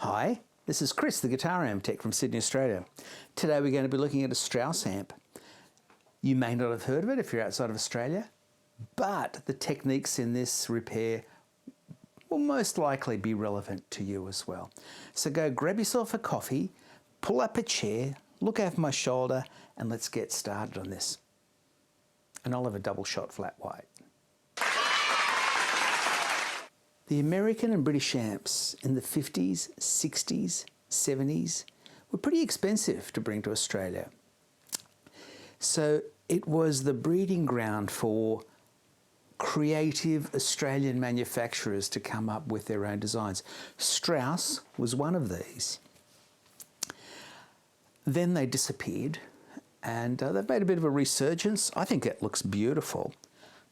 Hi, this is Chris, the guitar amp tech from Sydney, Australia. Today we're going to be looking at a Strauss amp. You may not have heard of it if you're outside of Australia, but the techniques in this repair will most likely be relevant to you as well. So go grab yourself a coffee, pull up a chair, look over my shoulder, and let's get started on this. And I'll have a double shot flat white. The American and British amps in the 50s, 60s, 70s were pretty expensive to bring to Australia. So it was the breeding ground for creative Australian manufacturers to come up with their own designs. Strauss was one of these. Then they disappeared and they've made a bit of a resurgence. I think it looks beautiful,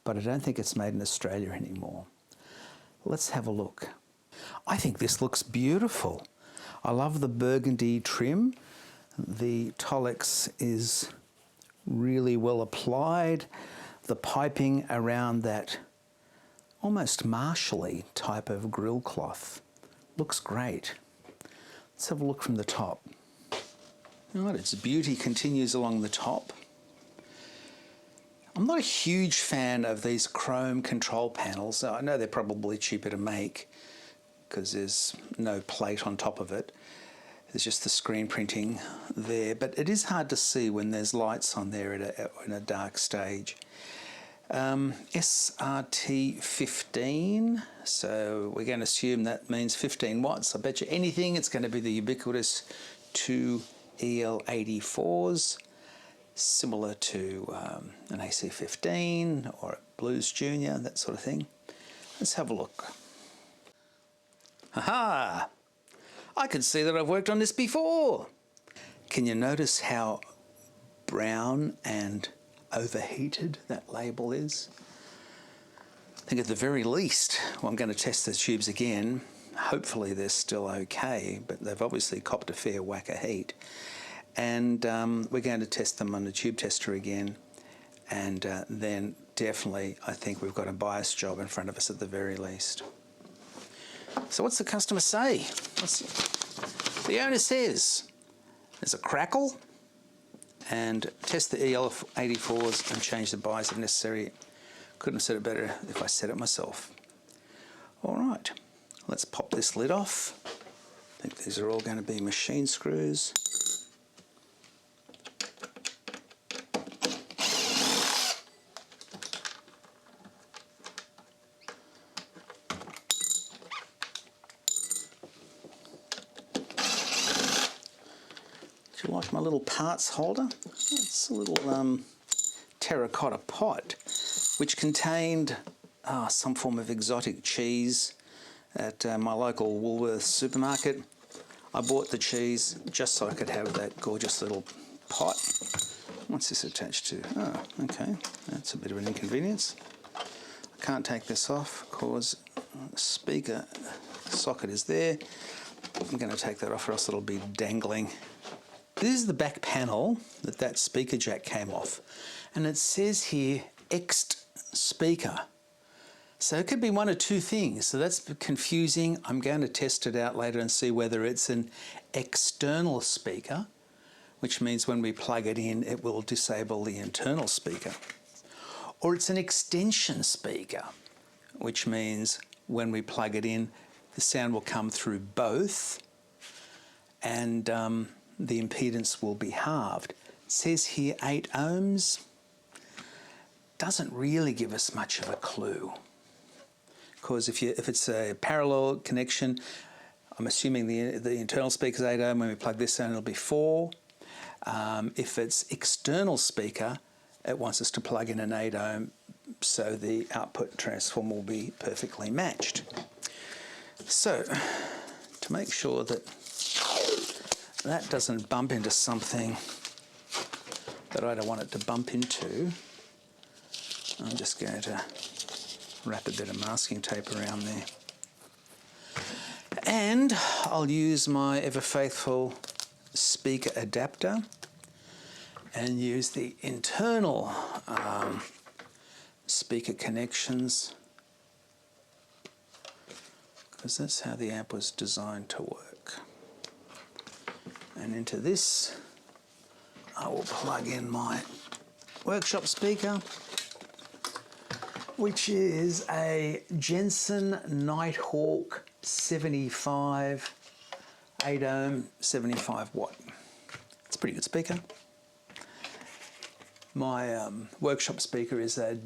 but I don't think it's made in Australia anymore. Let's have a look. I think this looks beautiful. I love the burgundy trim. The Tolex is really well applied. The piping around that almost Marshall-y type of grill cloth looks great. Let's have a look from the top. All right, its beauty continues along the top. I'm not a huge fan of these chrome control panels. I know they're probably cheaper to make because there's no plate on top of it. There's just the screen printing there, but it is hard to see when there's lights on there in a dark stage. SRT 15, so we're going to assume that means 15 watts. I bet you anything it's going to be the ubiquitous 2 EL84s. Similar to an AC15 or a Blues Junior, that sort of thing. Let's have a look. Aha! I can see that I've worked on this before. Can you notice how brown and overheated that label is? I think at the very least, well, I'm going to test the tubes again. Hopefully they're still okay, but they've obviously copped a fair whack of heat. And we're going to test them on the tube tester again, and then definitely I think we've got a bias job in front of us at the very least. So what's the customer say? The owner says there's a crackle, and test the EL84s and change the bias if necessary. Couldn't have said it better if I said it myself. All right, let's pop this lid off. I think these are all going to be machine screws. Do you like my little parts holder? It's a little terracotta pot which contained some form of exotic cheese at my local Woolworths supermarket. I bought the cheese just so I could have that gorgeous little pot. What's this attached to? Oh, okay, that's a bit of an inconvenience. I can't take this off because the speaker socket is there. I'm going to take that off or else it'll be dangling. This is the back panel that speaker jack came off, and it says here ext speaker. So it could be one of two things, so that's confusing. I'm going to test it out later and see whether it's an external speaker, which means when we plug it in it will disable the internal speaker, or it's an extension speaker, which means when we plug it in the sound will come through both and the impedance will be halved. It says here 8 ohms. Doesn't really give us much of a clue. Because if it's a parallel connection, I'm assuming the internal speaker is 8 ohm. When we plug this in, it'll be 4. If it's external speaker, it wants us to plug in an 8 ohm, so the output transform will be perfectly matched. So, to make sure that that doesn't bump into something that I don't want it to bump into, I'm just going to wrap a bit of masking tape around there. And I'll use my ever faithful speaker adapter and use the internal speaker connections because that's how the amp was designed to work. And into this, I will plug in my workshop speaker, which is a Jensen Nighthawk 75, 8 ohm, 75 watt. It's a pretty good speaker. My workshop speaker is a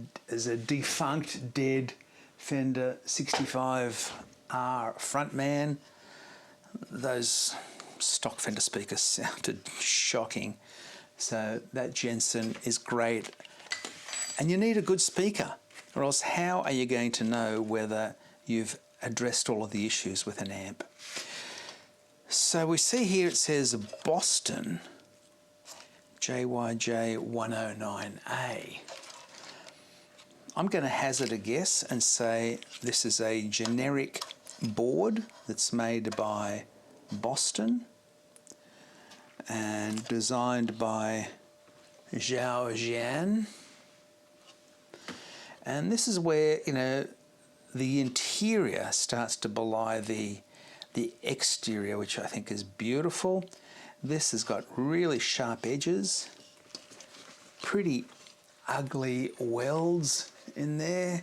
defunct, dead Fender 65R Frontman. Those stock Fender speakers sounded shocking. So that Jensen is great. And you need a good speaker, or else how are you going to know whether you've addressed all of the issues with an amp? So we see here it says Boston JYJ109A. I'm going to hazard a guess and say this is a generic board that's made by Boston and designed by Zhao Jian. And this is where, you know, the interior starts to belie the exterior, which I think is beautiful. This has got really sharp edges, pretty ugly welds in there.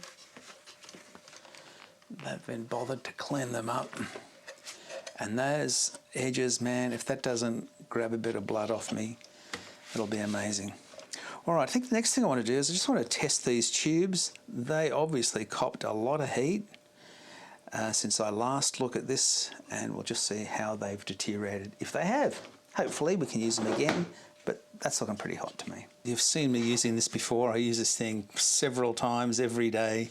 They've been bothered to clean them up. And those edges, man, if that doesn't grab a bit of blood off me, it'll be amazing. All right, I think the next thing I want to do is I just want to test these tubes. They obviously copped a lot of heat since I last looked at this, and we'll just see how they've deteriorated. If they have, hopefully we can use them again, but that's looking pretty hot to me. You've seen me using this before. I use this thing several times every day.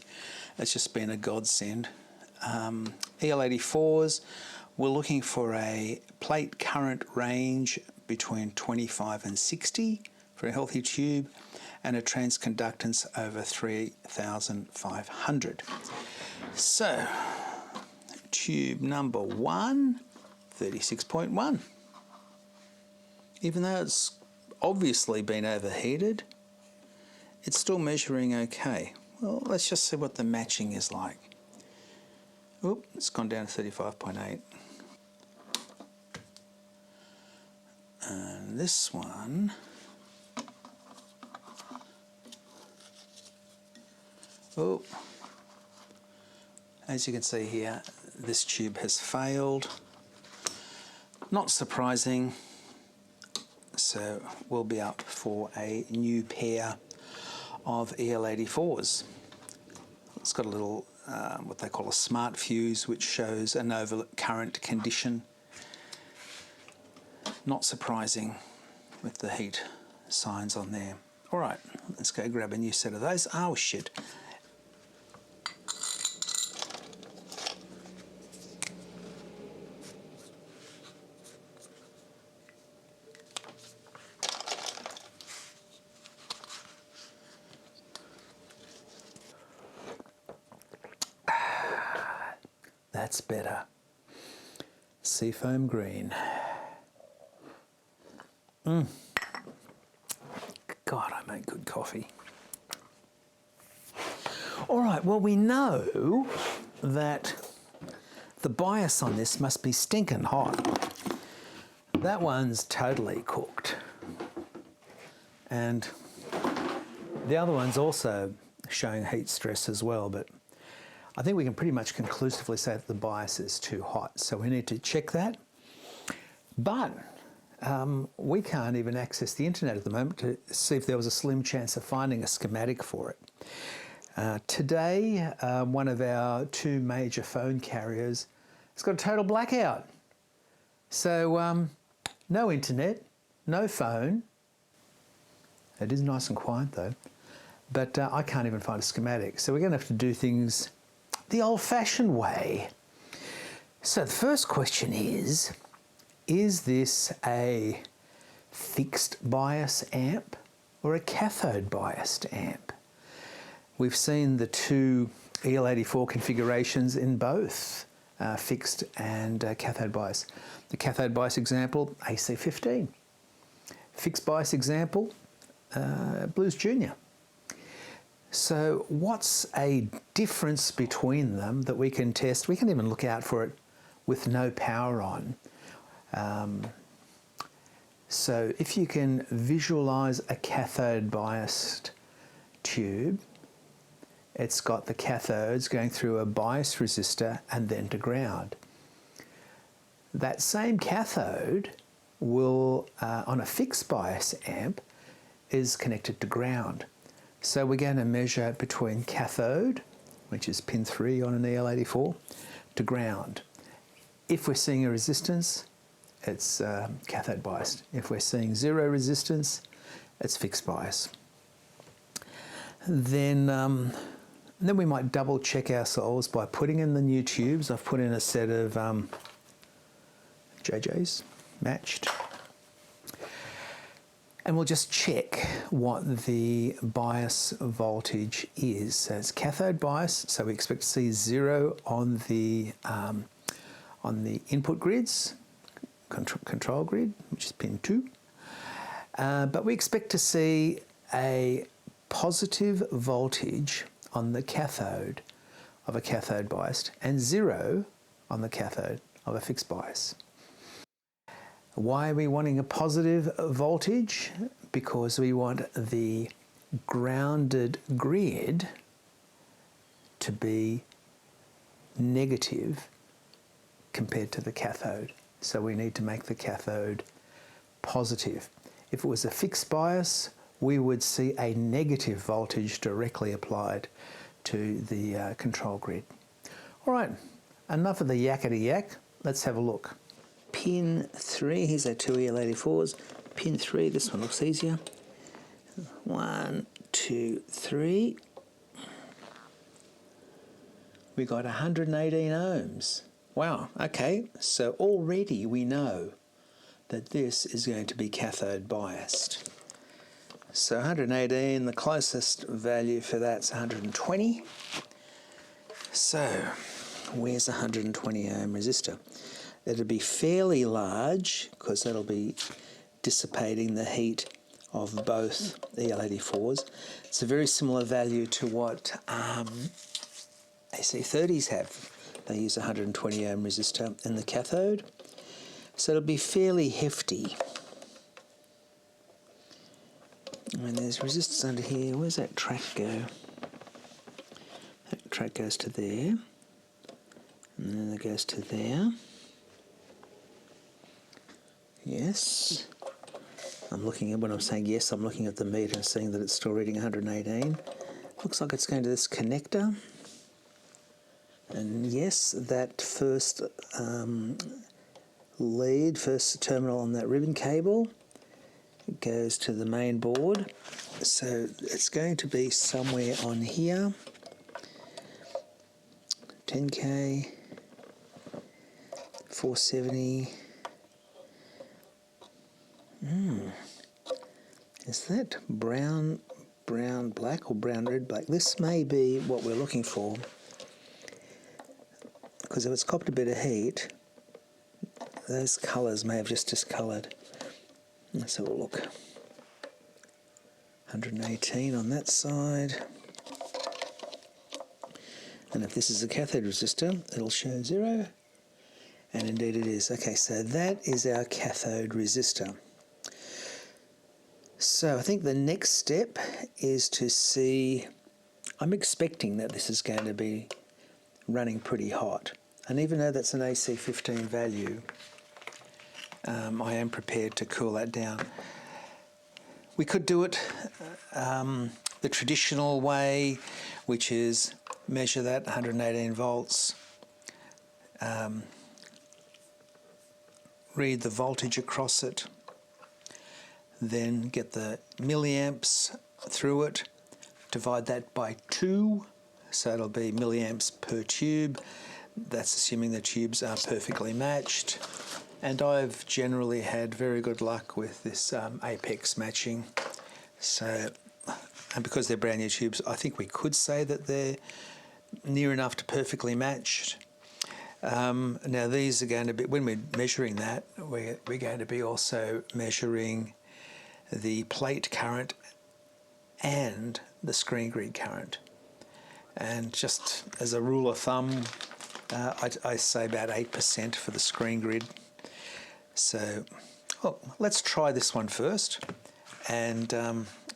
It's just been a godsend. EL84s, we're looking for a plate current range between 25 and 60 for a healthy tube, and a transconductance over 3,500. So, tube number 1, 36.1. Even though it's obviously been overheated, it's still measuring okay. Well, let's just see what the matching is like. Oop, it's gone down to 35.8. And this one, oh, as you can see here, this tube has failed. Not surprising. So we'll be up for a new pair of EL84s. It's got a little, what they call a smart fuse, which shows an overcurrent condition. Not surprising with the heat signs on there. All right, let's go grab a new set of those. Oh, shit. That's better. Seafoam green. God, I make good coffee. All right, well, we know that the bias on this must be stinking hot. That one's totally cooked. And the other one's also showing heat stress as well, but I think we can pretty much conclusively say that the bias is too hot, so we need to check that. But we can't even access the internet at the moment to see if there was a slim chance of finding a schematic for it. Today, one of our two major phone carriers has got a total blackout. So no internet, no phone. It is nice and quiet though, but I can't even find a schematic. So we're going to have to do things the old-fashioned way. So the first question is this a fixed bias amp or a cathode biased amp? We've seen the two EL84 configurations in both fixed and cathode bias. The cathode bias example, AC15. Fixed bias example, Blues Junior. So what's a difference between them that we can test? We can even look out for it with no power on. So if you can visualize a cathode biased tube, it's got the cathodes going through a bias resistor and then to ground. That same cathode will, on a fixed bias amp, is connected to ground. So we're going to measure between cathode, which is pin 3 on an EL84, to ground. If we're seeing a resistance, it's cathode biased. If we're seeing zero resistance, it's fixed bias. Then we might double check ourselves by putting in the new tubes. I've put in a set of JJs, matched. And we'll just check what the bias voltage is. So it's cathode bias, so we expect to see 0 on the input grids, control grid, which is pin 2. But we expect to see a positive voltage on the cathode of a cathode biased and 0 on the cathode of a fixed bias. Why are we wanting a positive voltage? Because we want the grounded grid to be negative compared to the cathode. So we need to make the cathode positive. If it was a fixed bias, we would see a negative voltage directly applied to the control grid. All right, enough of the yakety yak. Let's have a look. Pin 3, here's our two EL84s. Pin 3, this one looks easier. 1, 2, 3. We got 118 ohms. Wow, okay, so already we know that this is going to be cathode biased. So 118, the closest value for that's 120. So where's 120 ohm resistor? It'll be fairly large because that'll be dissipating the heat of both EL84s. It's a very similar value to what AC30s have. They use 120 ohm resistor in the cathode. So it'll be fairly hefty. And there's resistors under here. Where's that track go? That track goes to there. And then it goes to there. Yes. I'm looking at, when I'm saying yes, I'm looking at the meter and seeing that it's still reading 118. Looks like it's going to this connector. And yes, that first lead, first terminal on that ribbon cable, it goes to the main board. So it's going to be somewhere on here. 10K, 470. Is that brown, black or brown, red, black? This may be what we're looking for. Because if it's copped a bit of heat, those colours may have just discoloured. Let's have a look. 118 on that side. And if this is a cathode resistor, it'll show 0. And indeed it is. Okay, so that is our cathode resistor. So I think the next step is to see, I'm expecting that this is going to be running pretty hot. And even though that's an AC15 value, I am prepared to cool that down. We could do it the traditional way, which is measure that 118 volts, read the voltage across it, then get the milliamps through it, divide that by 2, so it'll be milliamps per tube. That's assuming the tubes are perfectly matched. And I've generally had very good luck with this apex matching. So, and because they're brand new tubes, I think we could say that they're near enough to perfectly matched. Now these are going to be, when we're measuring that, we're going to be also measuring the plate current and the screen grid current. And just as a rule of thumb, I say about 8% for the screen grid. So let's try this one first, and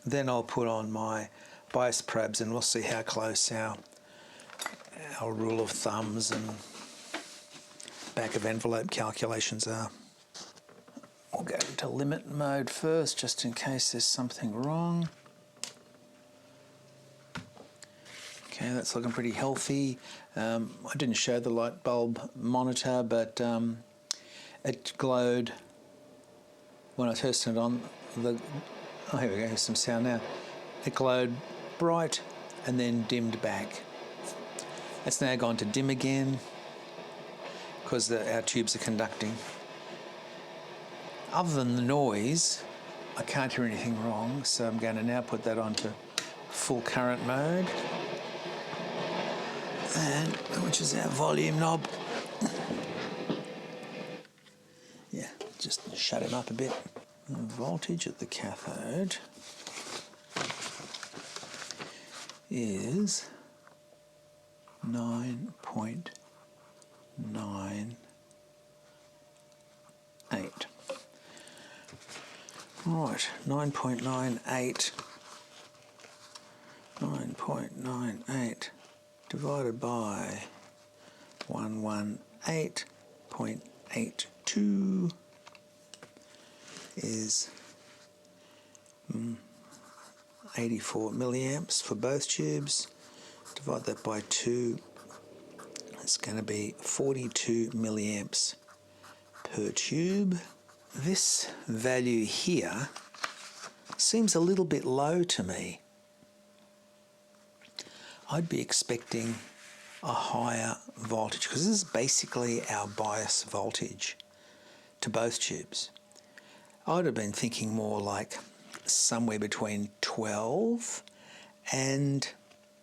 then I'll put on my bias probes and we'll see how close our rule of thumbs and back of envelope calculations are. We'll go into limit mode first, just in case there's something wrong. Okay, that's looking pretty healthy. I didn't show the light bulb monitor, but it glowed when I first turned it on. Oh, here we go, here's some sound now. It glowed bright and then dimmed back. It's now gone to dim again because our tubes are conducting. Other than the noise, I can't hear anything wrong, so I'm going to now put that onto full current mode, and which is our volume knob. Yeah, just shut him up a bit. The voltage at the cathode is 9.98. Right, 9.98. 9.98 divided by 118.82 is 84 milliamps for both tubes. Divide that by 2, it's going to be 42 milliamps per tube. This value here seems a little bit low to me. I'd be expecting a higher voltage, because this is basically our bias voltage to both tubes. I'd have been thinking more like somewhere between 12 and,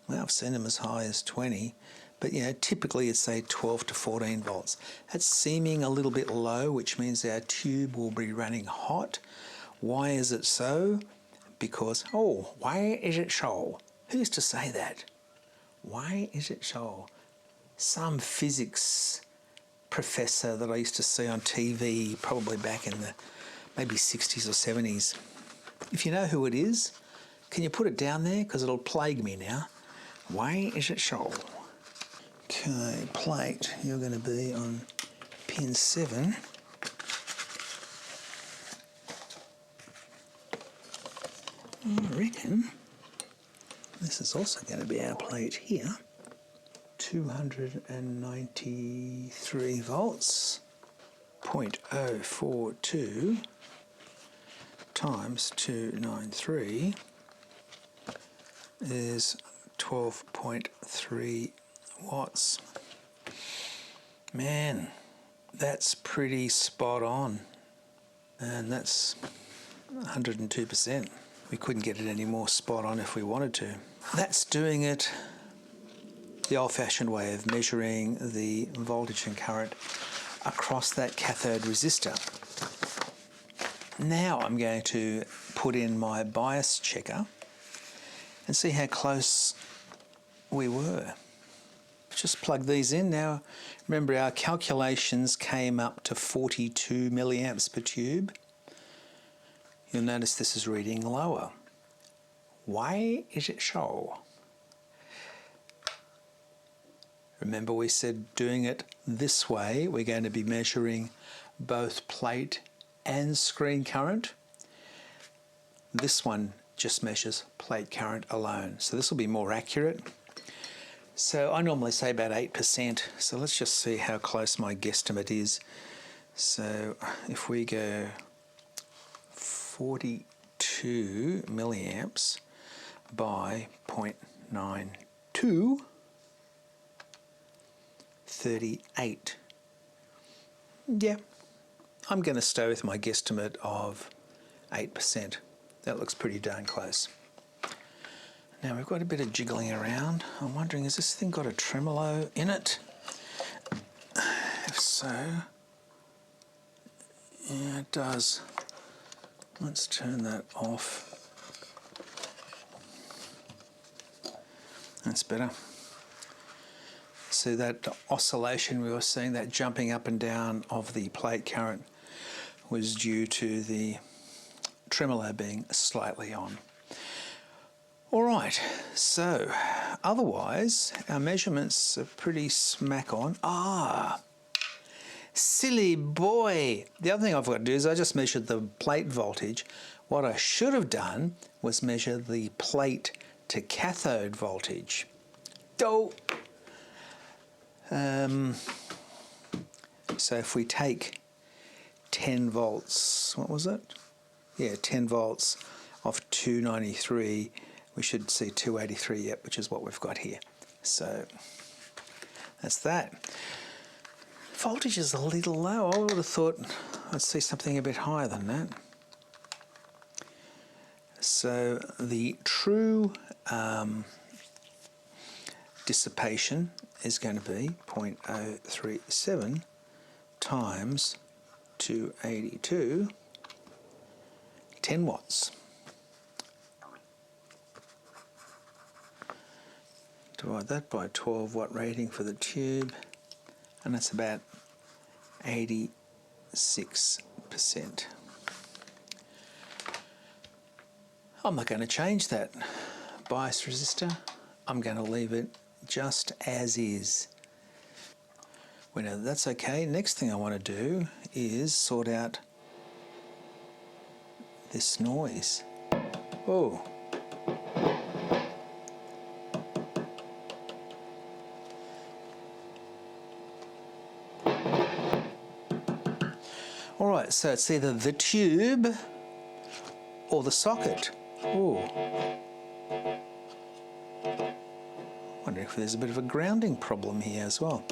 well, I've seen them as high as 20, but typically it's say 12 to 14 volts. That's seeming a little bit low, which means our tube will be running hot. Why is it so? Because, why is it so? Who used to say that? Why is it so? Some physics professor that I used to see on TV, probably back in the maybe 60s or 70s. If you know who it is, can you put it down there? Because it'll plague me now. Why is it so? Okay, plate, you're going to be on pin 7. I reckon this is also going to be our plate here. 293 volts, 0.042 times 293 is 12.3 watts. Man, that's pretty spot on, and that's 102%. We couldn't get it any more spot on if we wanted to. That's doing it the old-fashioned way of measuring the voltage and current across that cathode resistor. Now I'm going to put in my bias checker and see how close we were. Just plug these in. Now remember, our calculations came up to 42 milliamps per tube. You'll notice this is reading lower. Why is it so? Remember, we said doing it this way, we're going to be measuring both plate and screen current. This one just measures plate current alone, so this will be more accurate. So I normally say about 8%, so let's just see how close my guesstimate is. So if we go 42 milliamps by 0.92, 38. Yeah, I'm going to stay with my guesstimate of 8%. That looks pretty darn close. Now we've got a bit of jiggling around. I'm wondering, has this thing got a tremolo in it? If so, yeah, it does. Let's turn that off. That's better. See that oscillation we were seeing, that jumping up and down of the plate current, was due to the tremolo being slightly on. All right, so otherwise our measurements are pretty smack on. Silly boy. The other thing I've got to do is I just measured the plate voltage. What I should have done was measure the plate to cathode voltage. So if we take 10 volts, what was it? Yeah, 10 volts off 293, we should see 283, yep, which is what we've got here. So that's that. Voltage is a little low. I would have thought I'd see something a bit higher than that. So the true dissipation is going to be 0.037 times 282, 10 watts. Divide that by 12 watt rating for the tube, and that's about 86%. I'm not going to change that bias resistor. I'm going to leave it just as is. We know that's okay. Next thing I want to do is sort out this noise. Oh. All right, so it's either the tube or the socket. Oh. Wonder if there's a bit of a grounding problem here as well.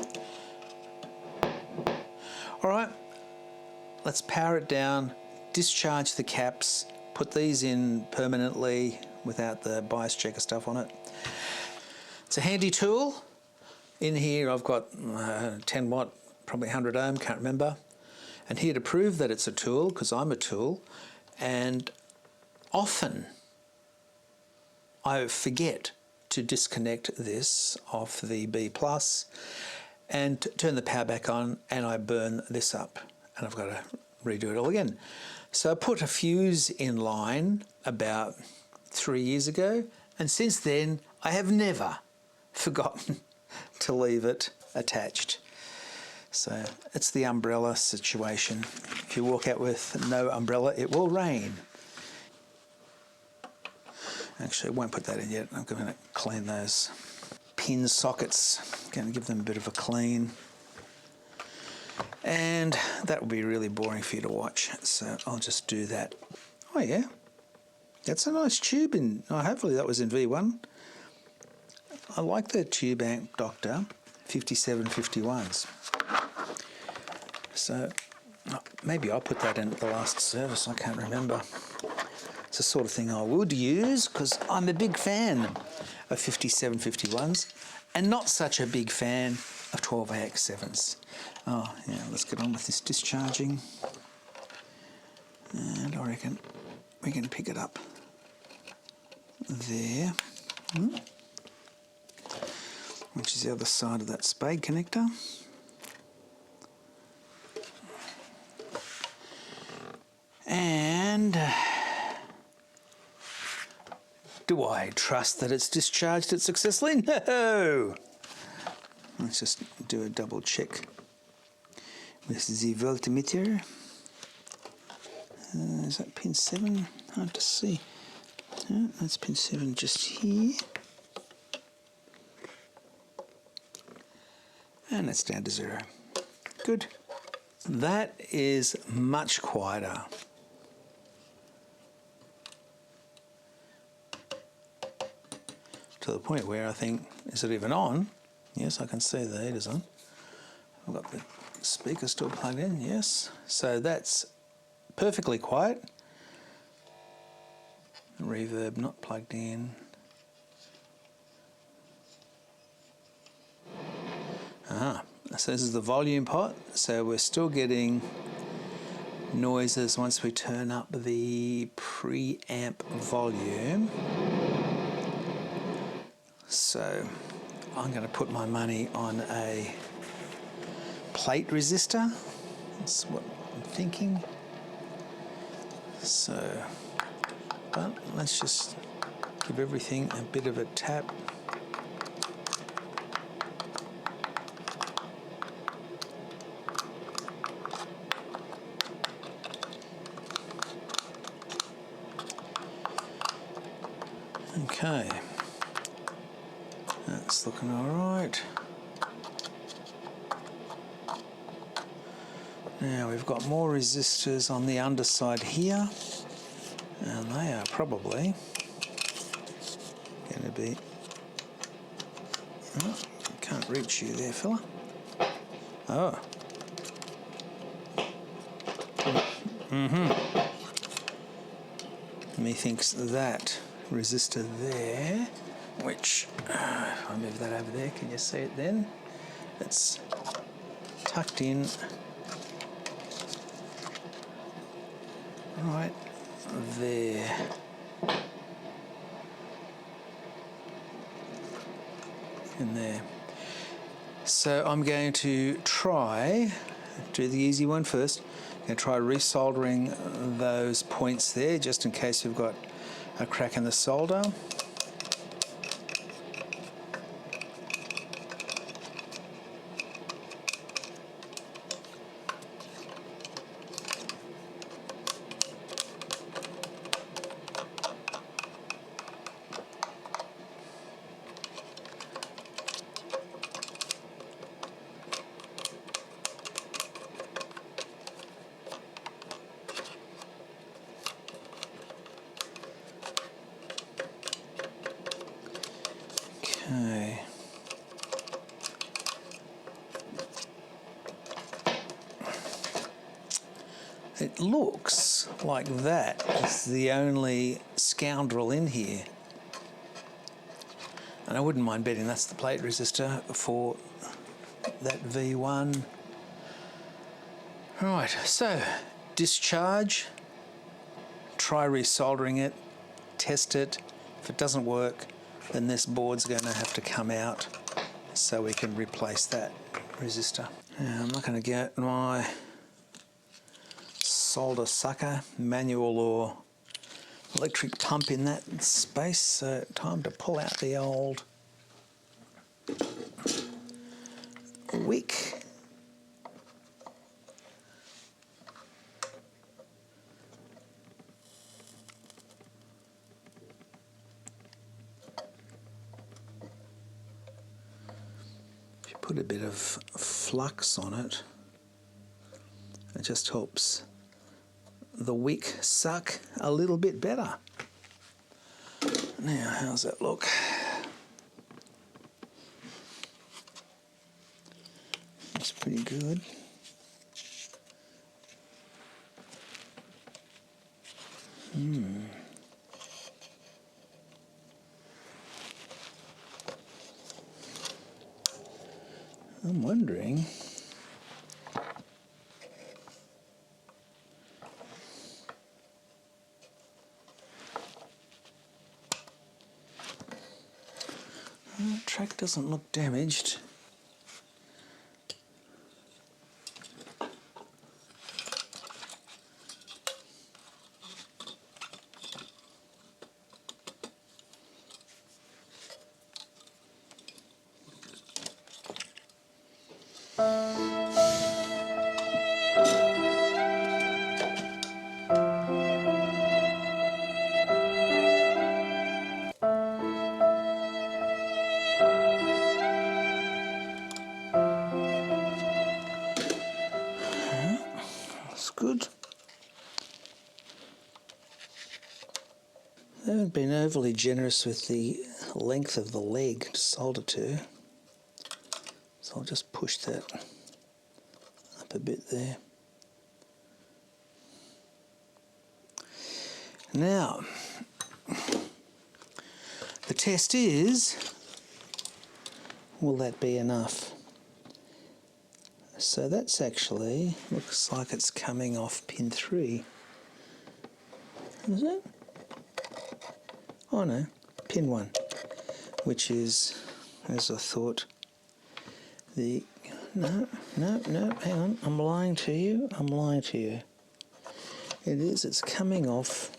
All right, let's power it down, discharge the caps, put these in permanently without the bias checker stuff on it. It's a handy tool. In here I've got 10 watt, probably 100 ohm, can't remember. And here to prove that it's a tool, because I'm a tool, and often I forget to disconnect this off the B+ and turn the power back on, and I burn this up, and I've got to redo it all again. So I put a fuse in line about 3 years ago, and since then I have never forgotten to leave it attached. So it's the umbrella situation. If you walk out with no umbrella, it will rain. Actually, I won't put that in yet. I'm going to clean those pin sockets. Going to give them a bit of a clean. And that will be really boring for you to watch, so I'll just do that. Oh yeah, that's a nice tube in, hopefully that was in V1. I like the tube amp Doctor 5751s. So maybe I put that in at the last service, I can't remember. It's the sort of thing I would use because I'm a big fan of 5751s and not such a big fan of 12AX7s. Oh yeah, let's get on with this discharging. And I reckon we can pick it up there, which is the other side of that spade connector. And do I trust that it's discharged it successfully? No! Let's just do a double check with the voltmeter. Is that pin 7? Hard to see. No, that's pin 7 just here. And it's down to 0. Good. That is much quieter. To the point where I think, is it even on? Yes, I can see the heater's on. I've got the speaker still plugged in, yes. So that's perfectly quiet. Reverb not plugged in. So this is the volume pot, so we're still getting noises once we turn up the preamp volume. So I'm going to put my money on a plate resistor. That's what I'm thinking. So, but let's just give everything a bit of a tap. Okay, that's looking all right. Now we've got more resistors on the underside here, and they are probably going to be... Oh, can't reach you there, fella. Oh. Methinks that resistor there, which, if I move that over there, can you see it then? It's tucked in right there. In there. So I'm going to do the easy one first. I'm going to try resoldering those points there, just in case you've got a crack in the solder. Okay. It looks like that is the only scoundrel in here. And I wouldn't mind betting that's the plate resistor for that V1. Right, so discharge, try resoldering it, test it. If it doesn't work, then this board's going to have to come out so we can replace that resistor. Now, I'm not going to get my solder sucker, manual or electric pump in that space, so time to pull out the old wick. If you put a bit of flux on it, it just helps the wick suck a little bit better. Now, how's that look? That's pretty good. I'm wondering the track doesn't look damaged. That's good. They haven't been overly generous with the length of the leg to solder to, so I'll just push that up a bit there. Now, the test is, will that be enough? So that's actually, looks like it's coming off pin 3. Is it? Oh no, pin 1. which is, as I thought, the... No, hang on, I'm lying to you. It is, it's coming off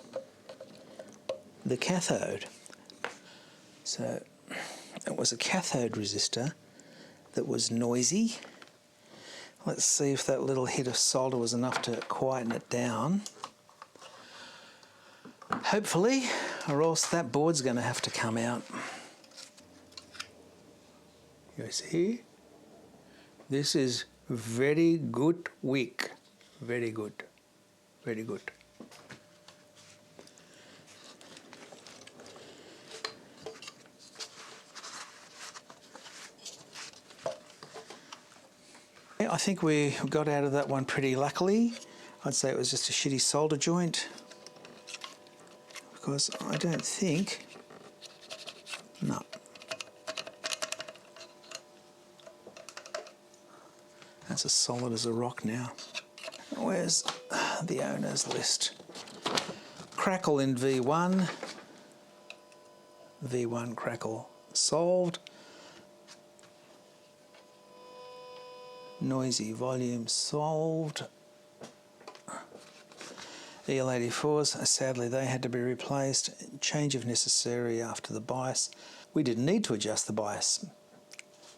the cathode. So it was a cathode resistor that was noisy. Let's see if that little hit of solder was enough to quieten it down. Hopefully, or else that board's going to have to come out. You see? This is very good wick. Very good. Very good. I think we got out of that one pretty luckily. I'd say it was just a shitty solder joint, because I don't think... No. That's as solid as a rock now. Where's the owner's list? Crackle in V1. V1 crackle solved. Noisy volume solved. EL84s, sadly they had to be replaced. Change if necessary after the bias. We didn't need to adjust the bias.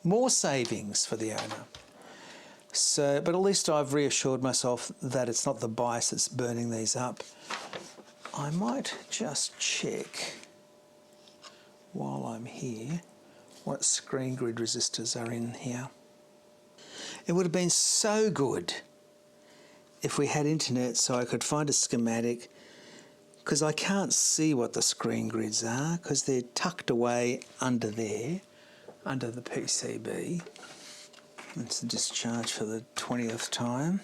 More savings for the owner. So, but at least I've reassured myself that it's not the bias that's burning these up. I might just check while I'm here what screen grid resistors are in here. It would have been so good if we had internet so I could find a schematic, because I can't see what the screen grids are because they're tucked away under there, under the PCB. That's the discharge for the 20th time.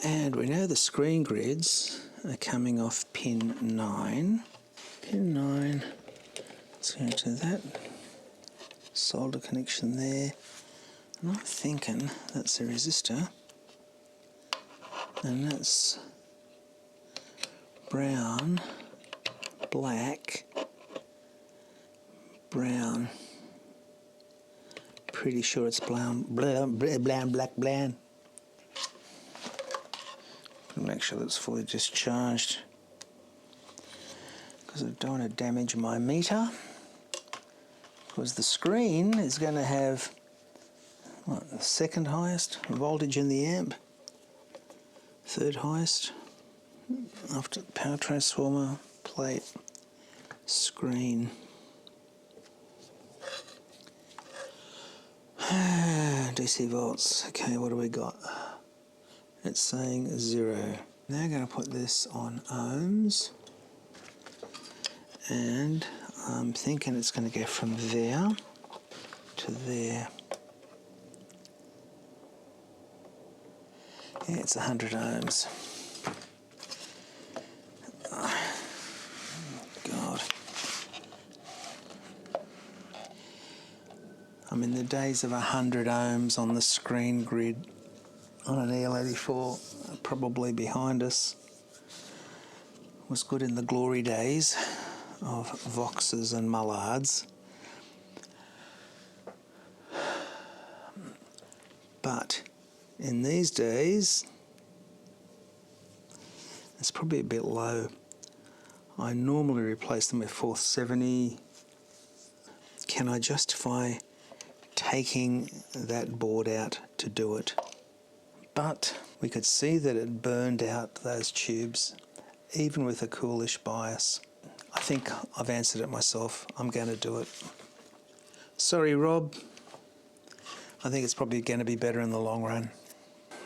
And we know the screen grids are coming off pin 9. Pin 9, let's go to that solder connection there. I'm not thinking that's a resistor, and that's brown, black, brown. Pretty sure it's brown, black. Make sure that's fully discharged, because I don't want to damage my meter, because the screen is going to have what, the second highest voltage in the amp, third highest after power transformer, plate, screen. DC volts. Okay, what do we got? It's saying 0. Now I'm going to put this on ohms, and I'm thinking it's going to go from there to there. Yeah, it's 100 ohms. Oh, God. I mean, the days of 100 ohms on the screen grid on an EL84 are probably behind us. It was good in the glory days of Voxes and Mullards. But in these days, it's probably a bit low. I normally replace them with 470. Can I justify taking that board out to do it? But we could see that it burned out those tubes, even with a coolish bias. I think I've answered it myself. I'm going to do it. Sorry, Rob. I think it's probably going to be better in the long run.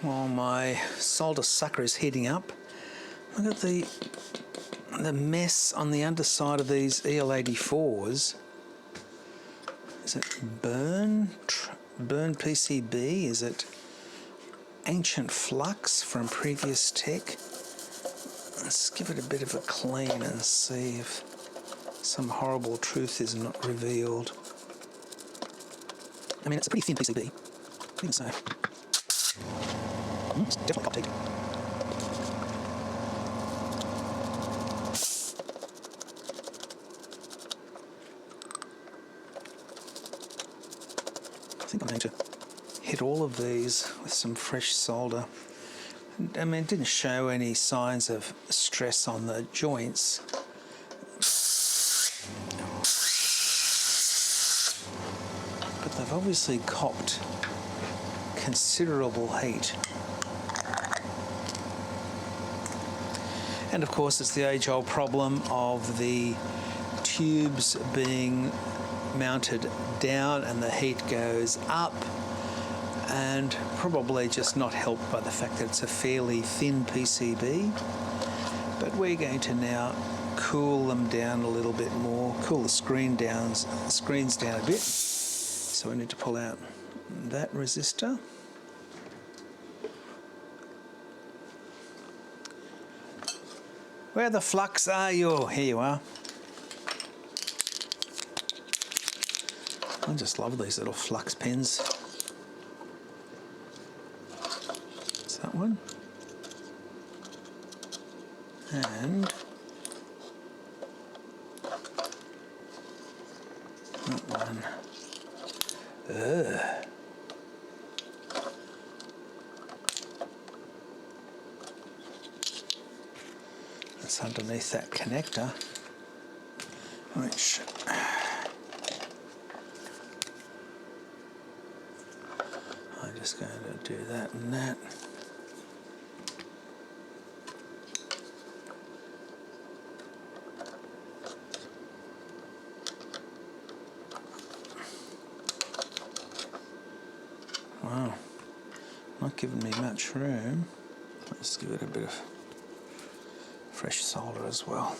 While my solder sucker is heating up, look at the mess on the underside of these EL84s. Is it burn PCB? Is it ancient flux from previous tech? Let's give it a bit of a clean and see if some horrible truth is not revealed. I mean, it's a pretty thin PCB, even so. It's definitely hot heat. think I'm going to hit all of these with some fresh solder. I mean, it didn't show any signs of stress on the joints. But they've obviously copped considerable heat. And of course, it's the age-old problem of the tubes being mounted down and the heat goes up, and probably just not helped by the fact that it's a fairly thin PCB. But we're going to now cool them down a little bit more, cool the screens down a bit. So we need to pull out that resistor. Where the flux are you? Here you are. I just love these little flux pins. It's that one. And that one. Ugh. That's underneath that connector, which I'm just going to do that and that. Wow, not giving me much room. Let's give it a bit of fresh solder as well.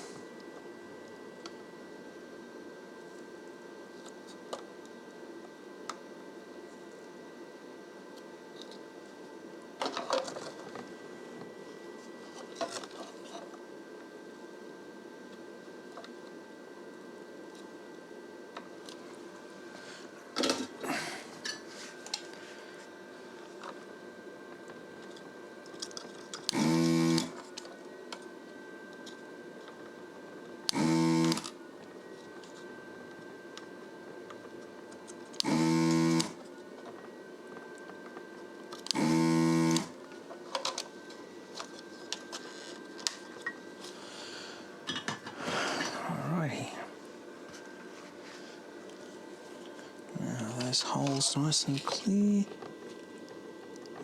Holes nice and clear.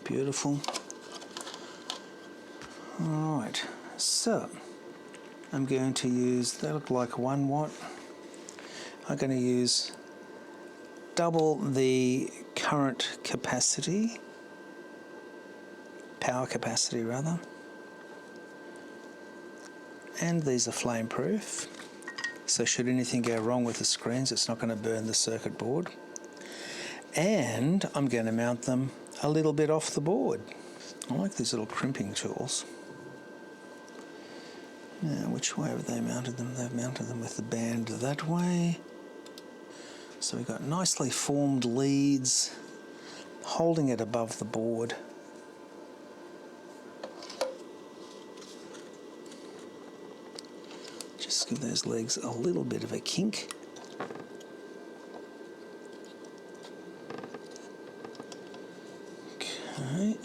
Beautiful. Alright, so I'm going to use, that look like 1 watt. I'm going to use double the current capacity, power capacity rather. And these are flame proof, so should anything go wrong with the screens, it's not going to burn the circuit board. And I'm going to mount them a little bit off the board. I like these little crimping tools. Now, which way have they mounted them? They've mounted them with the band that way. So we've got nicely formed leads holding it above the board. Just give those legs a little bit of a kink. Okay,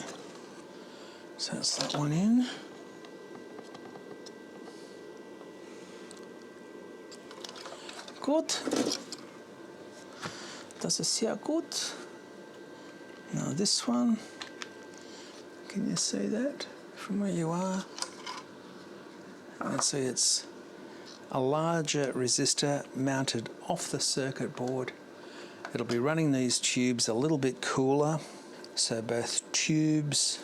so that's that one in. Gut. Das ist sehr gut. Now this one, can you see that from where you are? You can see it's a larger resistor mounted off the circuit board. It'll be running these tubes a little bit cooler. So both tubes,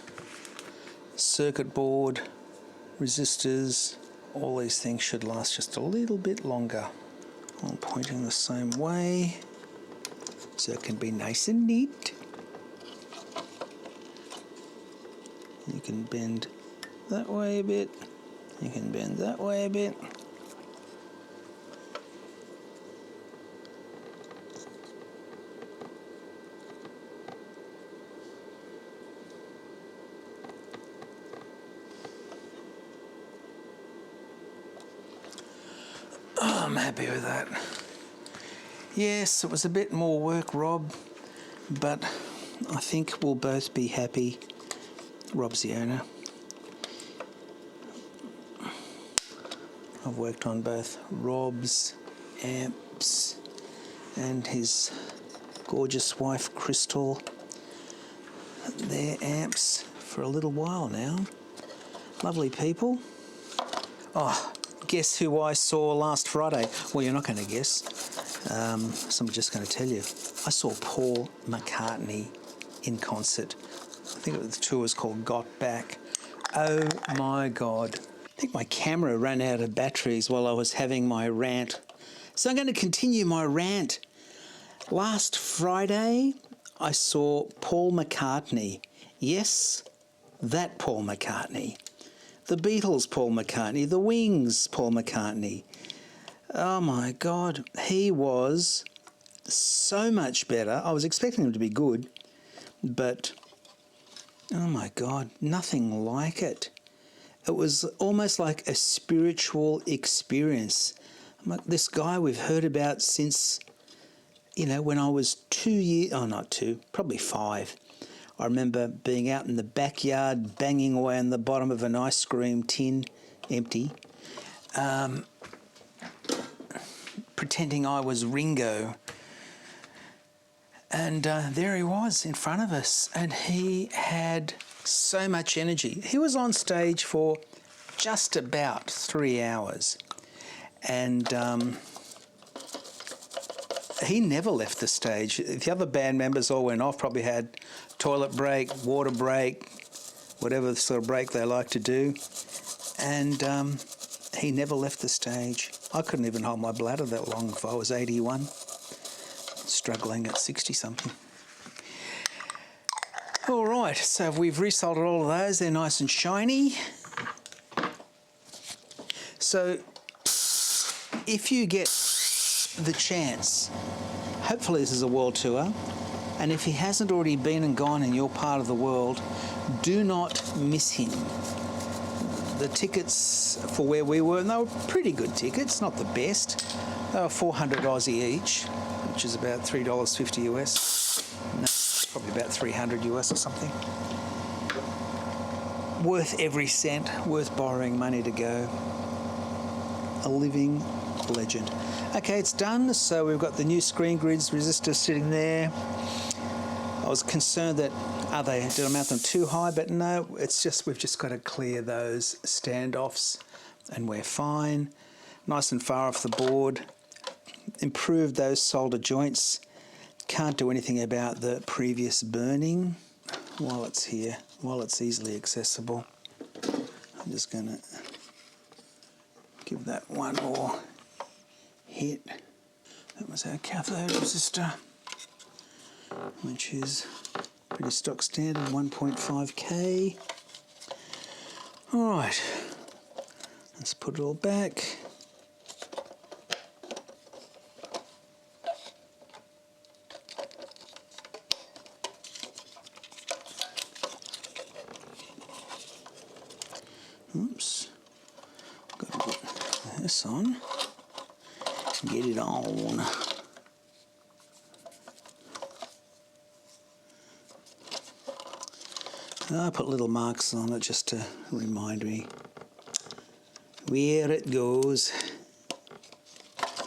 circuit board, resistors, all these things should last just a little bit longer. I'm pointing the same way so it can be nice and neat. You can bend that way a bit, you can bend that way a bit. I'm happy with that. Yes, it was a bit more work, Rob, but I think we'll both be happy. Rob's the owner. I've worked on both Rob's amps and his gorgeous wife Crystal, their amps, for a little while now. Lovely people. Oh, guess who I saw last Friday? Well, you're not going to guess, so I'm just going to tell you. I saw Paul McCartney in concert. I think the tour was called Got Back. Oh my God. I think my camera ran out of batteries while I was having my rant. So I'm going to continue my rant. Last Friday, I saw Paul McCartney. Yes, that Paul McCartney. The Beatles Paul McCartney. The Wings Paul McCartney. Oh my God. He was so much better. I was expecting him to be good, but oh my God, nothing like it. It was almost like a spiritual experience. I'm like, this guy we've heard about since, you know, when I was 2 years, oh not 2, probably 5. I remember being out in the backyard, banging away on the bottom of an ice cream tin, empty, pretending I was Ringo. And there he was in front of us, and he had so much energy. He was on stage for just about 3 hours, and he never left the stage. The other band members all went off, probably had toilet break, water break, whatever sort of break they like to do, and he never left the stage. I couldn't even hold my bladder that long if I was 81, struggling at 60-something. All right, so we've resoldered all of those. They're nice and shiny. So if you get the chance, hopefully this is a world tour, and if he hasn't already been and gone in your part of the world, do not miss him. The tickets for where we were, and they were pretty good tickets, not the best. They were 400 Aussie each, which is about $3.50 US. No, probably about 300 US or something. Worth every cent, worth borrowing money to go. A living legend. Okay, it's done. So we've got the new screen grids, resistors sitting there. I was concerned that, did I mount them too high? But no, it's just, we've just got to clear those standoffs and we're fine. Nice and far off the board. Improved those solder joints. Can't do anything about the previous burning while it's here, while it's easily accessible. I'm just going to give that one more hit. That was our cathode resistor, which is pretty stock standard, 1.5K. All right, let's put it all back. Oops, got to get this on. Get it on. I put little marks on it just to remind me where it goes.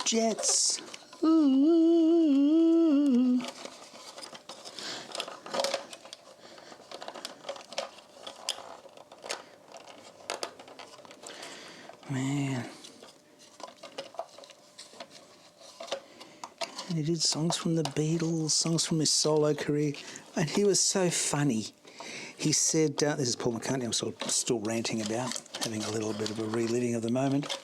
Jets. Ooh. Man. And he did songs from the Beatles, songs from his solo career, and he was so funny. He said, this is Paul McCartney, I'm still ranting about, having a little bit of a reliving of the moment.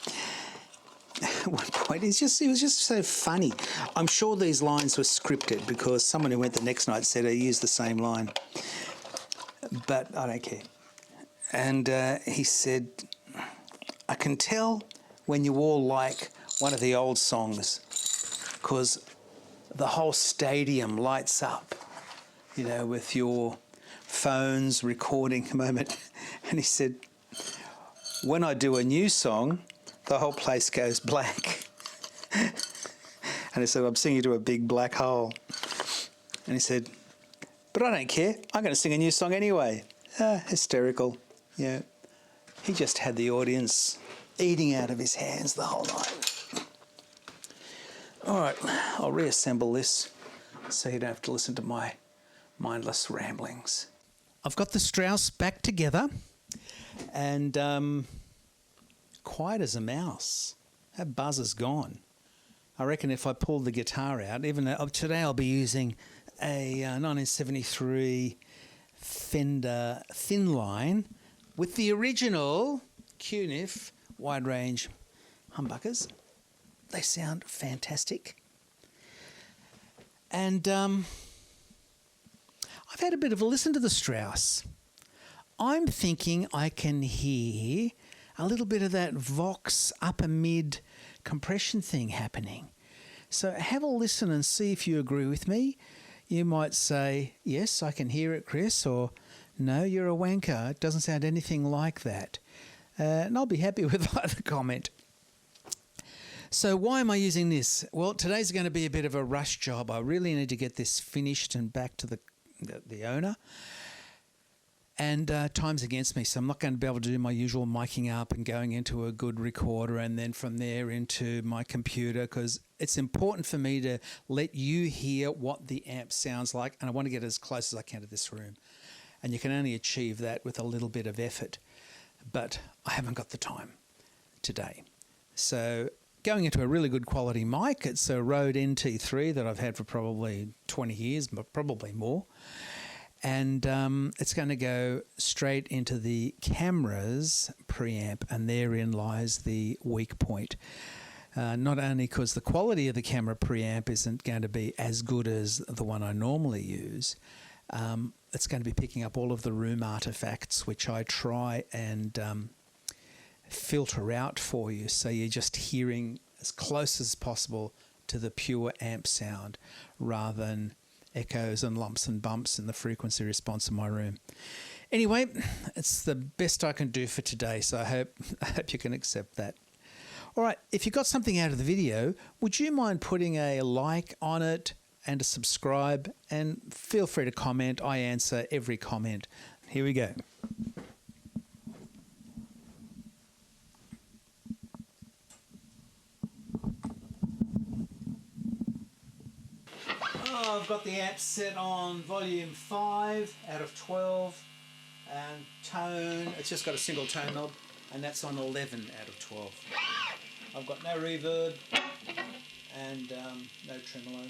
At one point, he was just so funny. I'm sure these lines were scripted because someone who went the next night said I used the same line. But I don't care. And he said, I can tell when you all like one of the old songs because the whole stadium lights up, you know, with your phones recording a moment. And he said, when I do a new song, the whole place goes black. And he said, I'm singing to a big black hole. And he said, But I don't care. I'm going to sing a new song anyway. Hysterical. Yeah. He just had the audience eating out of his hands the whole night. All right, I'll reassemble this so you don't have to listen to my mindless ramblings. I've got the Strauss back together and quiet as a mouse. That buzz is gone. I reckon if I pull the guitar out, even though today I'll be using a 1973 Fender Thin Line with the original QNIF wide range humbuckers. They sound fantastic. And I've had a bit of a listen to the Strauss. I'm thinking I can hear a little bit of that Vox upper mid compression thing happening. So have a listen and see if you agree with me. You might say, yes, I can hear it, Chris, or no, you're a wanker. It doesn't sound anything like that. And I'll be happy with either comment. So why am I using this? Well, today's going to be a bit of a rush job. I really need to get this finished and back to the owner. And time's against me, so I'm not going to be able to do my usual miking up and going into a good recorder and then from there into my computer, because it's important for me to let you hear what the amp sounds like, and I want to get as close as I can to this room. And you can only achieve that with a little bit of effort. But I haven't got the time today. So going into a really good quality mic, it's a Rode NT3 that I've had for probably 20 years, but probably more. And it's going to go straight into the camera's preamp, and therein lies the weak point. Not only because the quality of the camera preamp isn't going to be as good as the one I normally use, it's going to be picking up all of the room artifacts, which I try and filter out for you, so you're just hearing as close as possible to the pure amp sound rather than echoes and lumps and bumps in the frequency response in my room. Anyway, it's the best I can do for today, so I hope you can accept that. All right, if you got something out of the video, would you mind putting a like on it and a subscribe? And feel free to comment. I answer every comment. Here we go. Oh, I've got the amp set on volume 5 out of 12, and tone, it's just got a single tone knob, and that's on 11 out of 12. I've got no reverb and no tremolo.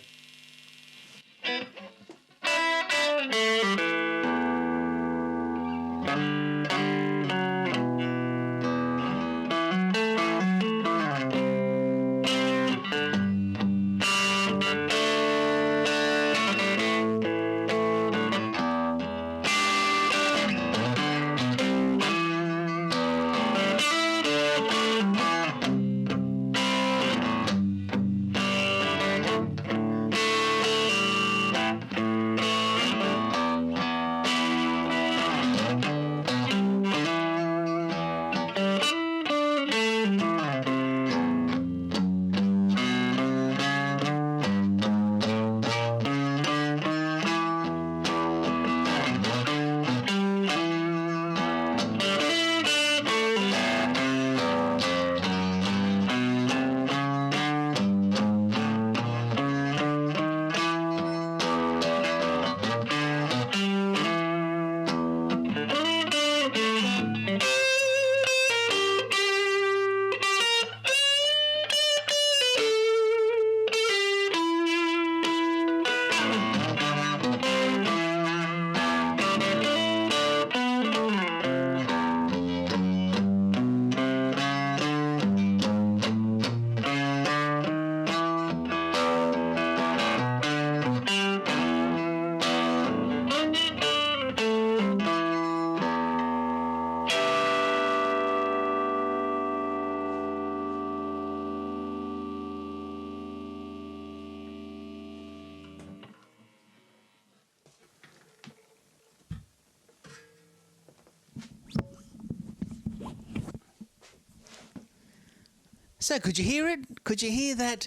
So could you hear it? Could you hear that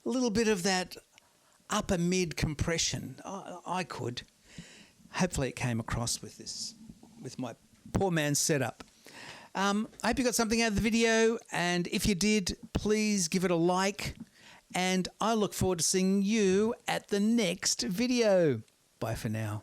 little bit of that upper mid compression? I could. hopefully it came across with this, with my poor man's setup. I hope you got something out of the video, and if you did, please give it a like, and I look forward to seeing you at the next video. Bye for now.